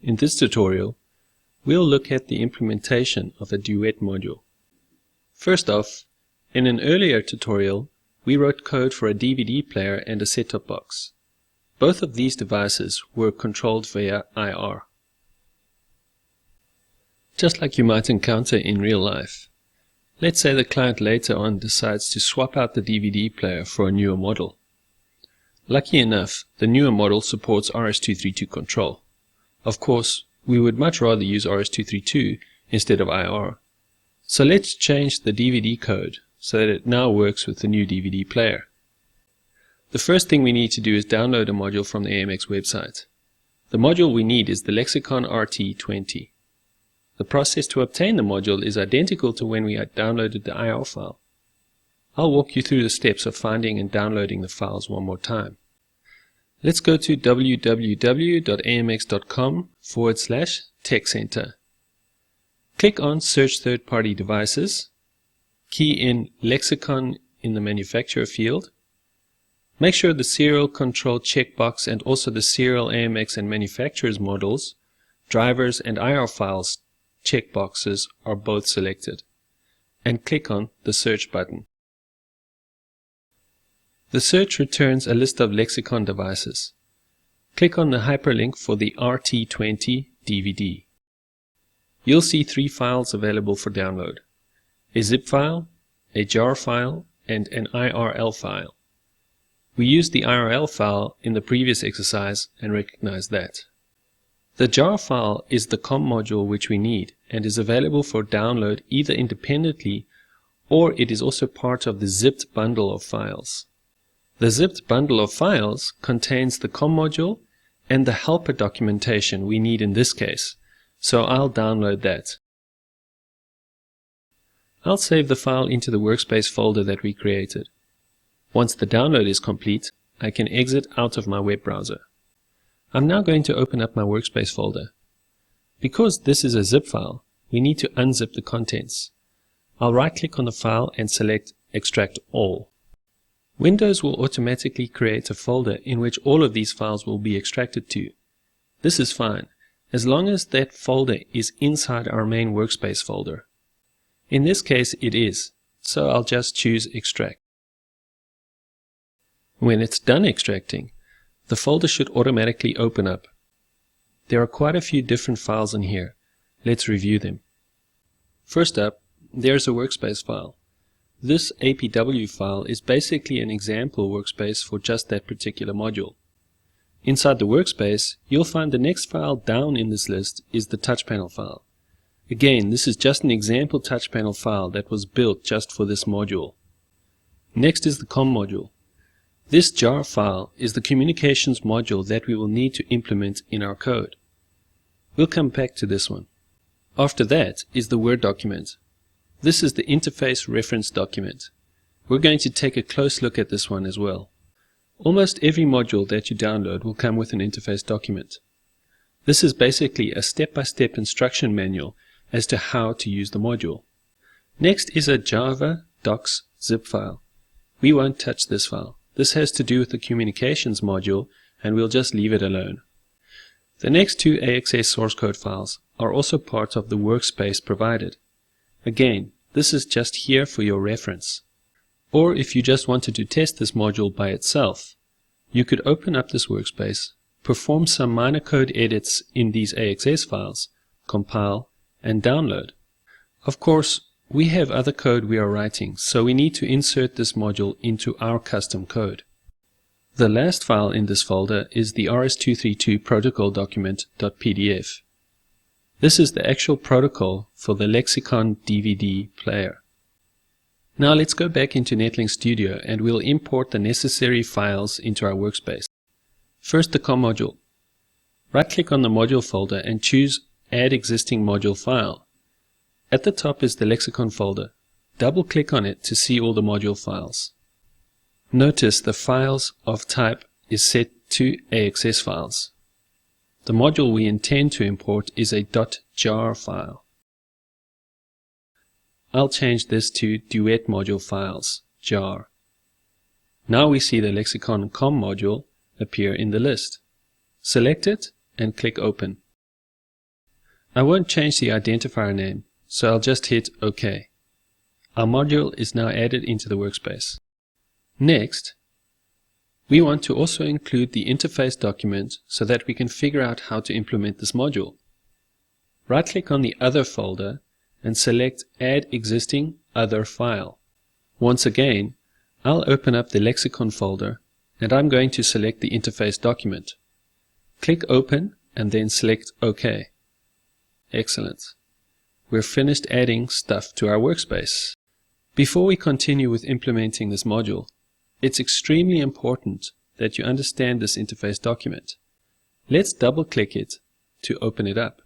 In this tutorial, we'll look at the implementation of a Duet module. First off, in an earlier tutorial, we wrote code for a DVD player and a set-top box. Both of these devices were controlled via IR. Just like you might encounter in real life. Let's say the client later on decides to swap out the DVD player for a newer model. Lucky enough, the newer model supports RS-232 control. Of course, we would much rather use RS-232 instead of IR. So let's change the DVD code so that it now works with the new DVD player. The first thing we need to do is download a module from the AMX website. The module we need is the Lexicon RT20. The process to obtain the module is identical to when we had downloaded the IR file. I'll walk you through the steps of finding and downloading the files one more time. Let's go to www.amx.com/TechCenter. Click on Search Third-Party Devices. Key in Lexicon in the Manufacturer field. Make sure the Serial Control checkbox and also the Serial AMX and Manufacturers models, drivers and IR files checkboxes are both selected. And click on the Search button. The search returns a list of Lexicon devices. Click on the hyperlink for the RT20 DVD. You'll see 3 files available for download: a zip file, a jar file, and an IRL file. We used the IRL file in the previous exercise and recognize that. The jar file is the COM module which we need and is available for download either independently or it is also part of the zipped bundle of files. The zipped bundle of files contains the COM module and the helper documentation we need in this case, so I'll download that. I'll save the file into the workspace folder that we created. Once the download is complete, I can exit out of my web browser. I'm now going to open up my workspace folder. Because this is a zip file, we need to unzip the contents. I'll right-click on the file and select Extract All. Windows will automatically create a folder in which all of these files will be extracted to. This is fine, as long as that folder is inside our main workspace folder. In this case it is, so I'll just choose Extract. When it's done extracting, the folder should automatically open up. There are quite a few different files in here. Let's review them. First up, there's a workspace file. This APW file is basically an example workspace for just that particular module. Inside the workspace, you'll find the next file down in this list is the touch panel file. Again, this is just an example touch panel file that was built just for this module. Next is the COM module. This jar file is the communications module that we will need to implement in our code. We'll come back to this one. After that is the Word document. This is the interface reference document. We're going to take a close look at this one as well. Almost every module that you download will come with an interface document. This is basically a step-by-step instruction manual as to how to use the module. Next is a Java docs zip file. We won't touch this file. This has to do with the communications module and we'll just leave it alone. The next 2 AXS source code files are also part of the workspace provided. Again, this is just here for your reference. Or if you just wanted to test this module by itself, you could open up this workspace, perform some minor code edits in these AXS files, compile, and download. Of course, we have other code we are writing, so we need to insert this module into our custom code. The last file in this folder is the RS-232 protocol document.pdf. This is the actual protocol for the Lexicon DVD player. Now let's go back into Netlink Studio and we'll import the necessary files into our workspace. First, the COM module. Right-click on the module folder and choose Add Existing Module File. At the top is the Lexicon folder. Double-click on it to see all the module files. Notice the files of type is set to AXS files. The module we intend to import is a .jar file. I'll change this to Duet module files, jar. Now we see the Lexicon COM module appear in the list. Select it and click Open. I won't change the identifier name, so I'll just hit OK. Our module is now added into the workspace. Next, we want to also include the interface document so that we can figure out how to implement this module. Right-click on the Other folder and select Add Existing Other File. Once again, I'll open up the Lexicon folder and I'm going to select the interface document. Click Open and then select OK. Excellent. We're finished adding stuff to our workspace. Before we continue with implementing this module, it's extremely important that you understand this interface document. Let's double-click it to open it up.